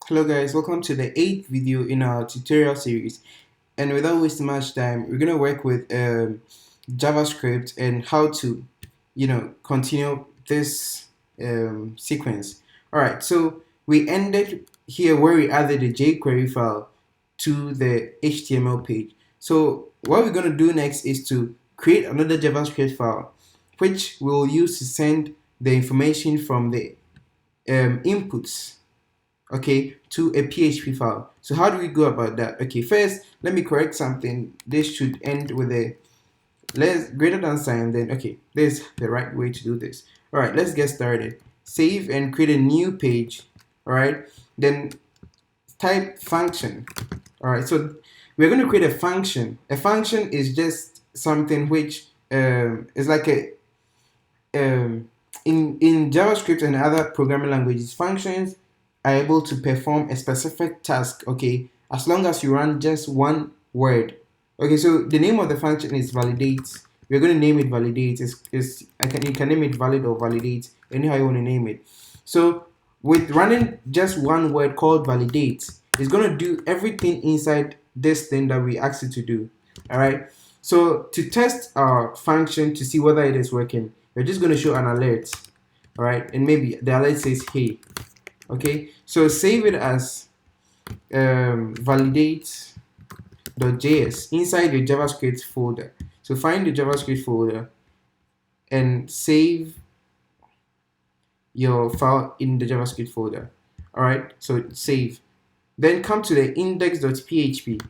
Hello guys, welcome to the 8th video in our tutorial series. And without wasting much time, we're going to work with JavaScript and how to, continue this sequence. Alright, so we ended here where we added the jQuery file to the HTML page. So what we're going to do next is to create another JavaScript file, which we'll use to send the information from the inputs, okay, to a PHP file. So how do we go about that? Okay, first let me correct something. This should end with a less greater than sign. Then okay, this is the right way to do this. All right, let's get started. Save and create a new page. All right, then type function. All right, so we're going to create a function. A function is just something which is like a in JavaScript and other programming languages, functions are able to perform a specific task, okay, as long as you run just one word. Okay, so the name of the function is validate. We're going to name it validate. You can name it valid or validate, anyhow you want to name it. So with running just one word called validate, it's going to do everything inside this thing that we asked it to do. All right. So to test our function to see whether it is working, we're just going to show an alert. All right, and maybe the alert says hey. Okay, so save it as validate.js inside your JavaScript folder. So find the JavaScript folder and save your file in the JavaScript folder. All right, so save. Then come to the index.php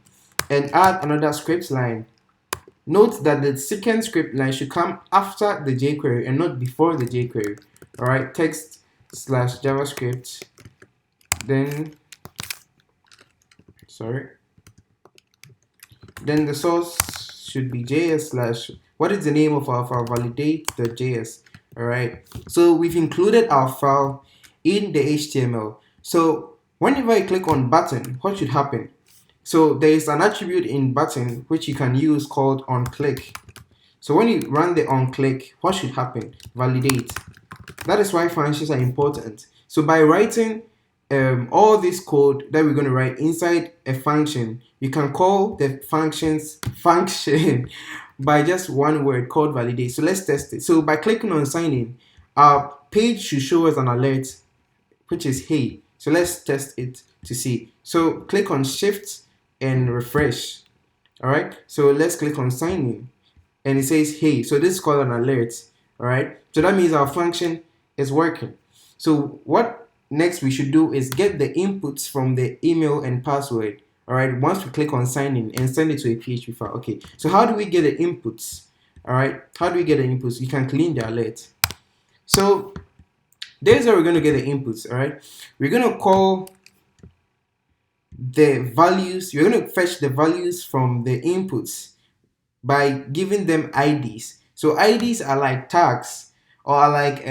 and add another script line. Note that the second script line should come after the jQuery and not before the jQuery. All right, text slash JavaScript. Then the source should be js slash what is the name of our file, validate.js. all right, so we've included our file in the HTML. So whenever I click on button, what should happen? So there is an attribute in button which you can use called onClick. So when you run the onClick, what should happen? Validate. That is why functions are important. So by writing all this code that we're going to write inside a function, you can call the functions function by just one word called validate. So let's test it. So by clicking on sign in, our page should show us an alert which is hey. So let's test it to see. So click on shift and refresh. All right, so let's click on sign in and it says hey. So this is called an alert. All right, so that means our function is working. So what next we should do is get the inputs from the email and password. All right, once we click on sign in and send it to a PHP file. Okay, so how do we get the inputs? All right, how do we get the inputs? You can clean the alert. So there's how we're going to get the inputs. All right, we're going to call the values. We're going to fetch the values from the inputs by giving them IDs. So IDs are like tags or are like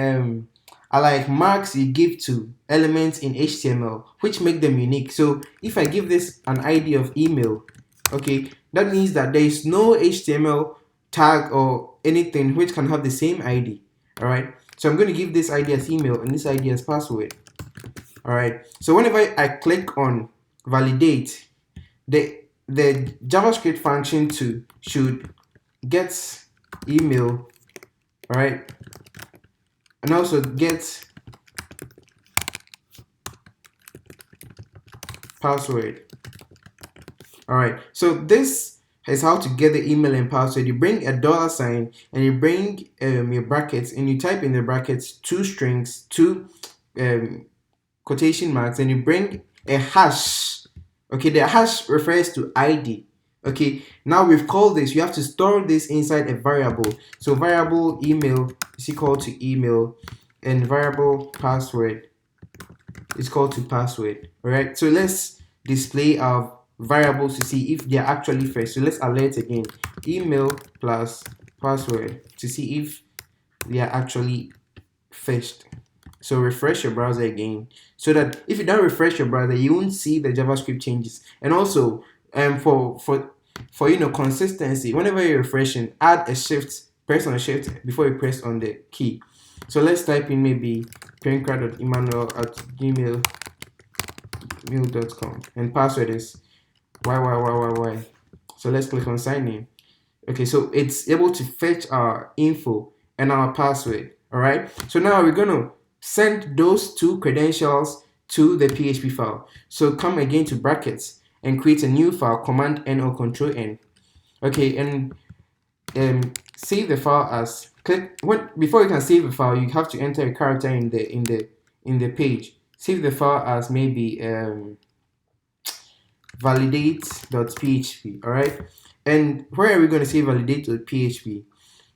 marks you give to elements in HTML which make them unique. So if I give this an ID of email, okay, that means that there is no HTML tag or anything which can have the same ID. All right, so I'm going to give this ID as email and this ID as password. All right, so whenever I click on validate, the JavaScript function should get email, all right, and also get password. All right, so this is how to get the email and password. You bring a $sign and you bring your brackets and you type in the brackets two strings, two quotation marks, and you bring a hash. Okay, the hash refers to ID. Okay, now we've called this, you have to store this inside a variable. So variable email is equal to email and variable password is equal to password. All right, so let's display our variables to see if they're actually fetched. So let's alert again, email plus password, to see if they are actually fetched. So refresh your browser again, so that if you don't refresh your browser, you won't see the JavaScript changes. And also, for consistency, whenever you're refreshing, add a shift, press on a shift before you press on the key. So let's type in maybe penkra.emmanuel@gmail.com. mail.com, and password is y. So let's click on sign in. Okay, so it's able to fetch our info and our password. All right, so now we're gonna send those two credentials to the PHP file. So come again to brackets and create a new file, Command N or Control N. Okay, and save the file as before you can save the file, you have to enter a character in the page. Save the file as maybe validate.php. all right, and where are we going to save validate.php?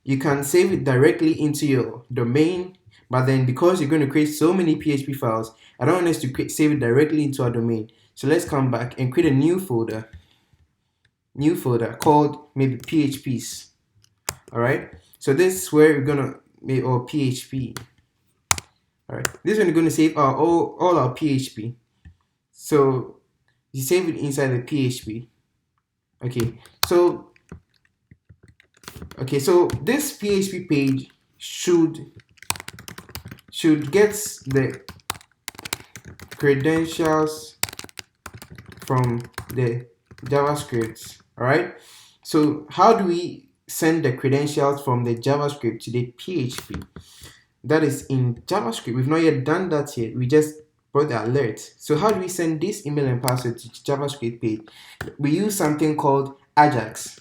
You can save it directly into your domain, but then because you're going to create so many PHP files, I don't want us to save it directly into our domain. So let's come back and create a new folder called maybe PHPs. All right, so this is where we're gonna make our PHP. All right, this one is going to save all our PHP. So you save it inside the PHP. Okay, so this PHP page should get the credentials from the JavaScript. All right, so how do we send the credentials from the JavaScript to the PHP? That is in JavaScript. We've not yet done that yet. We just brought the alert. So how do we send this email and password to JavaScript page? We use something called Ajax.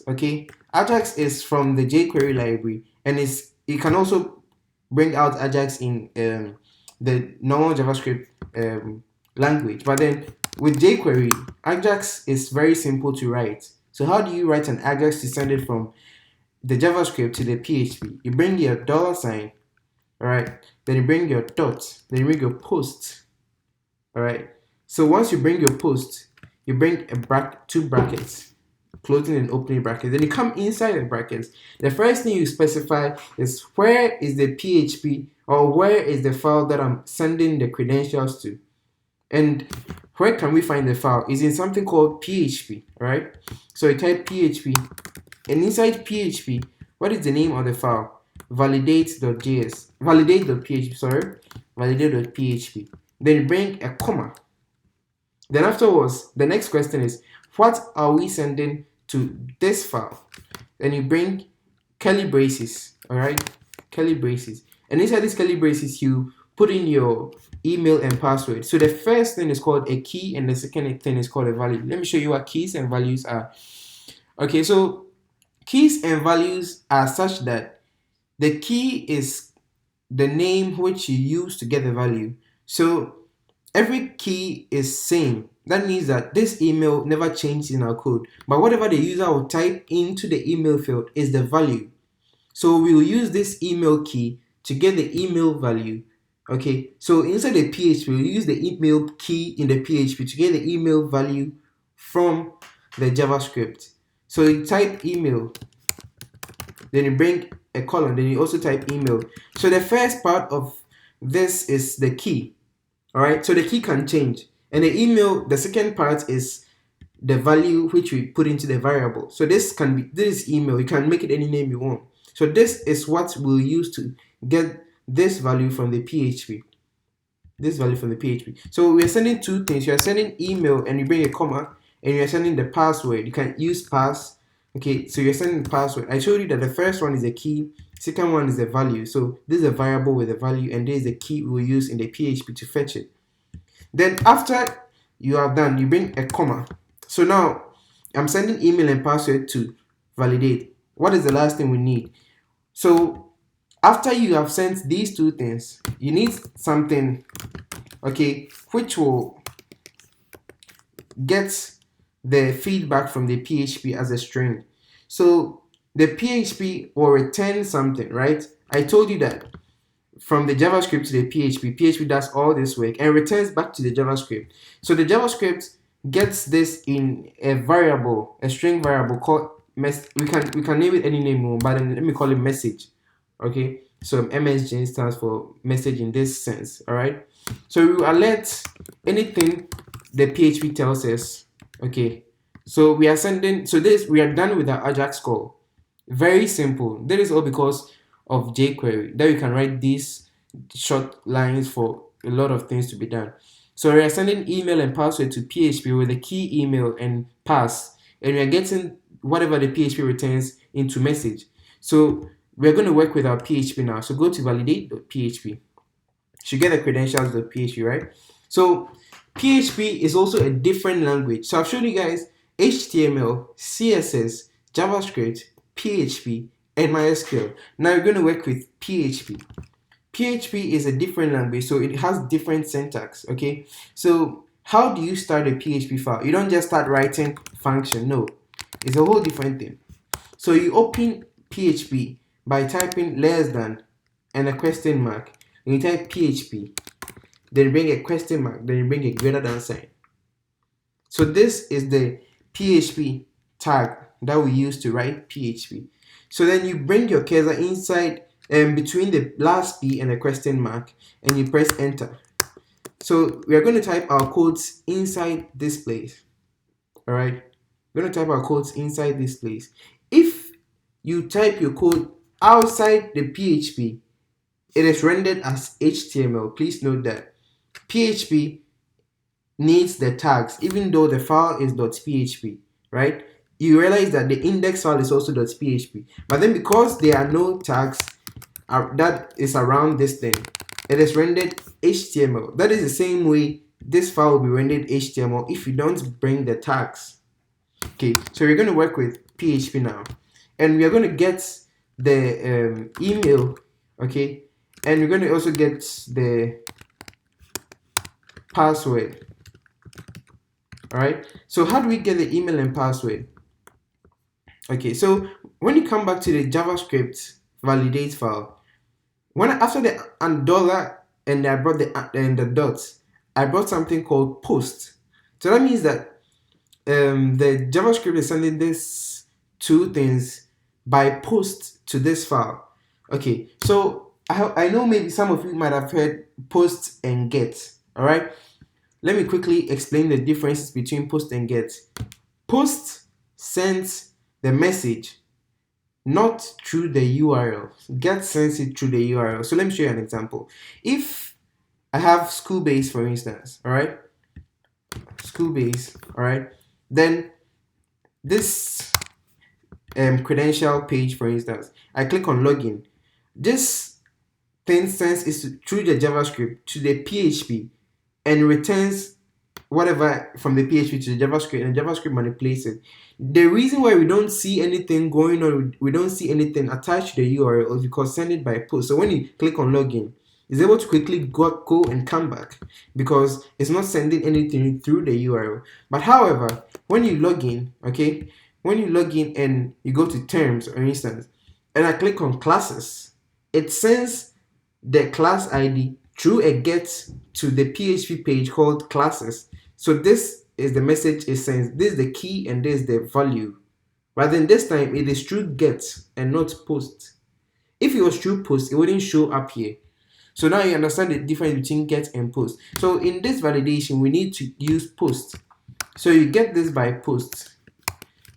Okay, Ajax is from the jQuery library, and you can also bring out Ajax in the normal JavaScript language. But then with jQuery, Ajax is very simple to write. So how do you write an Ajax to send it from the JavaScript to the PHP? You bring your $sign, all right, then you bring your dot, then you bring your post. All right, so once you bring your post, you bring two brackets, closing and opening brackets, then you come inside the brackets. The first thing you specify is where is the PHP, or where is the file that I'm sending the credentials to. And where can we find the file? Is in something called PHP, all right? So you type PHP, and inside PHP, what is the name of the file? Validate.php, sorry, validate.php. Then you bring a comma. Then afterwards, the next question is, what are we sending to this file? Then you bring curly braces, all right, curly braces. And inside these curly braces, you put in your email and password. So the first thing is called a key, and the second thing is called a value. Let me show you what keys and values are. Okay, so keys and values are such that the key is the name which you use to get the value. So every key is same. That means that this email never changes in our code, but whatever the user will type into the email field is the value. So we will use this email key to get the email value. Okay, so inside the PHP, we'll use the email key in the PHP to get the email value from the JavaScript. So you type email, then you bring a colon, then you also type email. So the first part of this is the key. All right, so the key can change, and the email, the second part is the value which we put into the variable. So this is email. You can make it any name you want. So this is what we'll use to get this value from the PHP. This value from the PHP. So we're sending two things. You're sending email, and you bring a comma, and you're sending the password. You can use pass. Okay, so you're sending the password. I showed you that the first one is the key, second one is the value. So this is a variable with a value, and this is the key we'll use in the PHP to fetch it. Then after you have done, you bring a comma. So now I'm sending email and password to validate. What is the last thing we need? So after you have sent these two things, you need something, okay, which will get the feedback from the PHP as a string. So the PHP will return something, right? I told you that from the JavaScript to the PHP does all this work and returns back to the JavaScript. So the JavaScript gets this in a variable, a string variable called we can name it any name we want, but then let me call it message. Okay, so MSG stands for message in this sense. All right, so we will alert anything the PHP tells us. Okay, so we are sending, so we are done with the Ajax call. Very simple. That is all because of jQuery. There you can write these short lines for a lot of things to be done. So we are sending email and password to PHP with a key email and pass, and we are getting whatever the PHP returns into message. So we're going to work with our PHP now. So go to validate.php. Should get the credentials.php, right? So PHP is also a different language. So I've shown you guys HTML, CSS, JavaScript, PHP, and MySQL. Now we're going to work with PHP. PHP is a different language, so it has different syntax, okay? So how do you start a PHP file? You don't just start writing function, no. It's a whole different thing. So you open PHP by typing less than and a question mark. And you type PHP, then you bring a question mark, then you bring a greater than sign. So this is the PHP tag that we use to write PHP. So then you bring your cursor inside between the last P and the question mark, and you press enter. So we are going to type our codes inside this place. All right, we're going to type our codes inside this place. If you type your code outside the PHP, it is rendered as HTML. Please note that PHP needs the tags, even though the file is .php, right? You realize that the index file is also .php, but then because there are no tags that is around this thing, it is rendered HTML. That is the same way this file will be rendered HTML if you don't bring the tags. Okay, so we're going to work with PHP now, and we are going to get the email, okay, and we're going to also get the password. All right, so how do we get the email and password? Okay, so when you come back to the JavaScript validate file, after the dollar and I brought the dots, I brought something called post. So that means that the JavaScript is sending these two things by post to this file. Okay, so I know maybe some of you might have heard post and get. All right, let me quickly explain the differences between post and get. Post sends the message not through the URL. Get sends it through the URL. So let me show you an example. If I have Schoolbase, for instance, all right, Schoolbase, all right, then this credential page, for instance, I click on login. This thing sends is through the JavaScript to the PHP and returns whatever from the PHP to the JavaScript, and JavaScript manipulates it. The reason why we don't see anything going on, we don't see anything attached to the URL, is because send it by post. So when you click on login, it's able to quickly go and come back because it's not sending anything through the URL. But however, when you log in, okay, when you log in and you go to terms, for instance, and I click on classes, it sends the class ID through a get to the PHP page called classes. So this is the message it sends. This is the key and this is the value. But then this time it is through get and not post. If it was through post, it wouldn't show up here. So now you understand the difference between get and post. So in this validation, we need to use post. So you get this by post,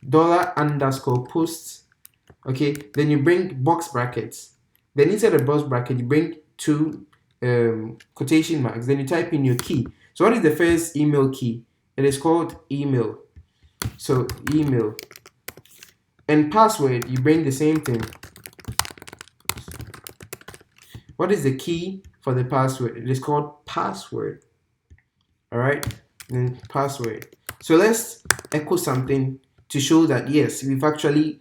$_post. Okay, then you bring box brackets. Then inside the box bracket, you bring two quotation marks. Then you type in your key. So what is the first email key? It is called email. So email. And password, you bring the same thing. What is the key for the password? It is called password. All right, then password. So let's echo something to show that yes, we've actually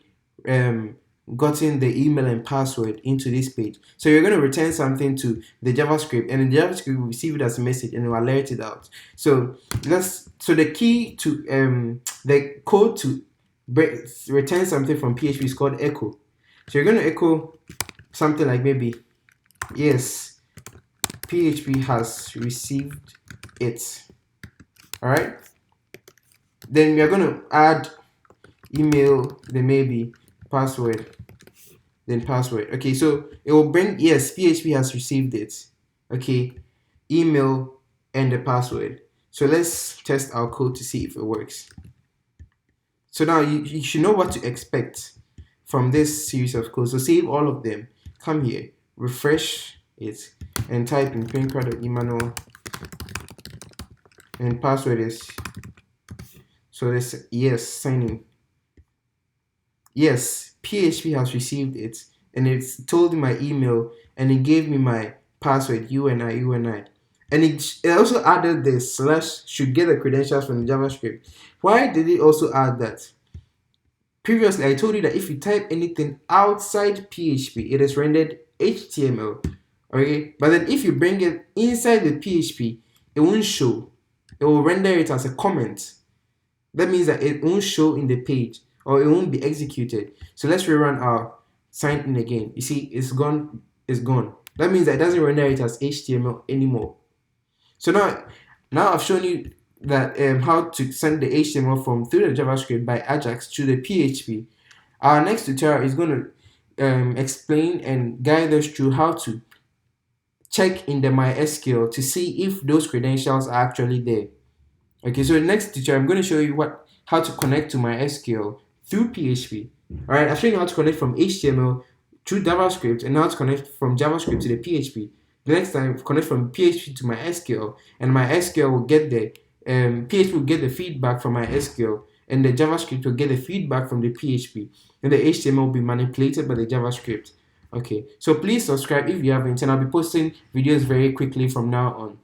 gotten the email and password into this page. So you're going to return something to the JavaScript, and the JavaScript will receive it as a message and it will alert it out. So the key to the code to return something from PHP is called echo. So you're going to echo something like maybe, yes, PHP has received it. All right, then we are going to add email, then maybe password, then password. Okay, so it will bring, yes, PHP has received it. Okay, email and the password. So let's test our code to see if it works. So now you should know what to expect from this series of code. So save all of them, come here, refresh it, and type in Penkra.emmanuel and password is, so this, yes, sign in. Yes, PHP has received it, and it's told me my email, and it gave me my password, UNI. And it also added the slash should get the credentials from the JavaScript. Why did it also add that? Previously, I told you that if you type anything outside PHP, it is rendered HTML. Okay, but then if you bring it inside the PHP, it won't show. It will render it as a comment. That means that it won't show in the page, or it won't be executed. So let's rerun our sign in again. You see, it's gone. It's gone. That means that it doesn't render it as HTML anymore. So now I've shown you that how to send the HTML from through the JavaScript by Ajax to the PHP. Our next tutorial is going to explain and guide us through how to check in the MySQL to see if those credentials are actually there. Okay, so the next tutorial I'm going to show you how to connect to MySQL through PHP. All right, I've shown you how to connect from HTML to JavaScript and how to connect from JavaScript to the PHP. The next time, connect from PHP to MySQL, and MySQL will get the PHP will get the feedback from MySQL, and the JavaScript will get the feedback from the PHP, and the HTML will be manipulated by the JavaScript. Okay, so please subscribe if you haven't, and I'll be posting videos very quickly from now on.